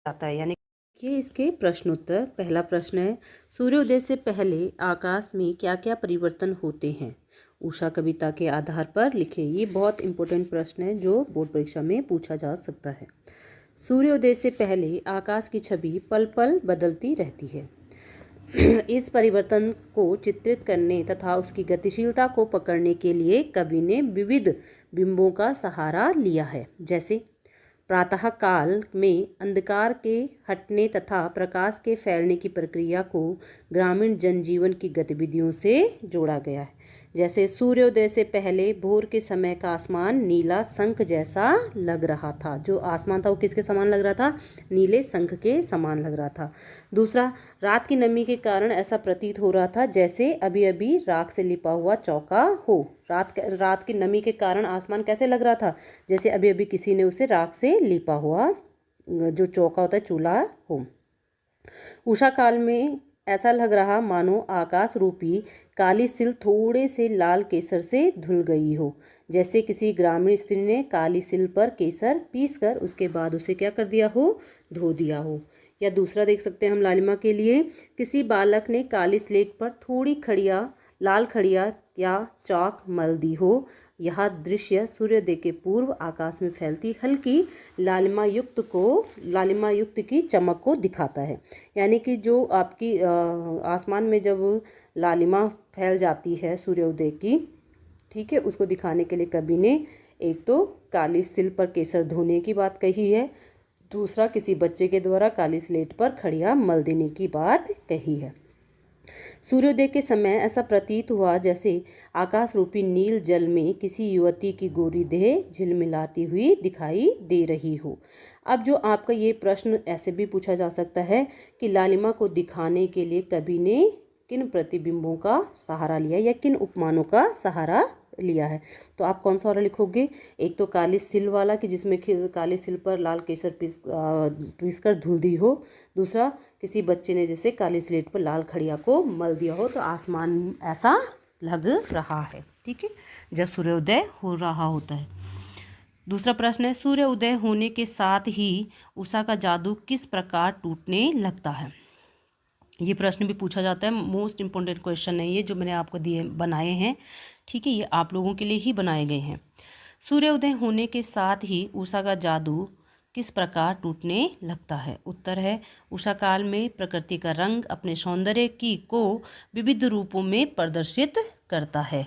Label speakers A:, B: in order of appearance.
A: जाता है। यानी ये इसके प्रश्न उत्तर। पहला प्रश्न है, सूर्योदय से पहले आकाश में क्या क्या परिवर्तन होते हैं? उषा कविता के आधार पर लिखे। ये बहुत इंपॉर्टेंट प्रश्न है जो बोर्ड परीक्षा में पूछा जा सकता है। सूर्योदय से पहले आकाश की छवि पल पल बदलती रहती है। इस परिवर्तन को चित्रित करने तथा उसकी गतिशीलता को पकड़ने के लिए कवि ने विविध बिंबों का सहारा लिया है। जैसे प्रातः काल में अंधकार के हटने तथा प्रकाश के फैलने की प्रक्रिया को ग्रामीण जनजीवन की गतिविधियों से जोड़ा गया है। जैसे सूर्योदय से पहले भोर के समय का आसमान नीला शंख जैसा लग रहा था। जो आसमान था वो किसके समान लग रहा था? नीले शंख के समान लग रहा था। दूसरा, रात की नमी के कारण ऐसा प्रतीत हो रहा था जैसे अभी अभी राख से लिपा हुआ चौका हो। रात की नमी के कारण आसमान कैसे लग रहा था? जैसे अभी अभी किसी ने उसे राख से लिपा हुआ जो चौका होता है चूल्हा हो। उषा काल में ऐसा लग रहा मानो आकाश रूपी काली सिल थोड़े से लाल केसर से धुल गई हो। जैसे किसी ग्रामीण स्त्री ने काली सिल पर केसर पीसकर उसके बाद उसे क्या कर दिया हो? धो दिया हो। या दूसरा देख सकते हैं हम लालिमा के लिए, किसी बालक ने काली स्लेट पर थोड़ी खड़िया लाल खड़िया या चाक मल दी हो। यह दृश्य सूर्योदय के पूर्व आकाश में फैलती हल्की लालिमा युक्त की चमक को दिखाता है। यानी कि जो आपकी आसमान में जब लालिमा फैल जाती है सूर्योदय की, ठीक है, उसको दिखाने के लिए कवि ने एक तो काली सिल पर केसर धोने की बात कही है, दूसरा किसी बच्चे के द्वारा काली स्लेट पर खड़िया मल देने की बात कही है। सूर्योदय के समय ऐसा प्रतीत हुआ जैसे आकाश रूपी नील जल में किसी युवती की गोरी देह झिलमिलाती हुई दिखाई दे रही हो। अब जो आपका ये प्रश्न ऐसे भी पूछा जा सकता है कि लालिमा को दिखाने के लिए कवि ने किन प्रतिबिंबों का सहारा लिया या किन उपमानों का सहारा लिया है? तो आप कौन सा वाला लिखोगे? एक तो काली सिल वाला कि जिसमें काली सिल पर लाल केसर पीस कर धुल दी हो। दूसरा, किसी बच्चे ने जैसे काली स्लेट पर लाल खड़िया को मल दिया हो। तो आसमान ऐसा लग रहा है, ठीक है, जब सूर्योदय हो रहा होता है। दूसरा प्रश्न है, सूर्य उदय होने के साथ ही उषा का जादू किस प्रकार टूटने लगता है? ये प्रश्न भी पूछा जाता है। मोस्ट इम्पोर्टेंट क्वेश्चन है ये जो मैंने आपको दिए बनाए हैं, ठीक है, ये आप लोगों के लिए ही बनाए गए हैं। सूर्योदय होने के साथ ही उषा का जादू किस प्रकार टूटने लगता है? उत्तर है, उषा काल में प्रकृति का रंग अपने सौंदर्य को विविध रूपों में प्रदर्शित करता है।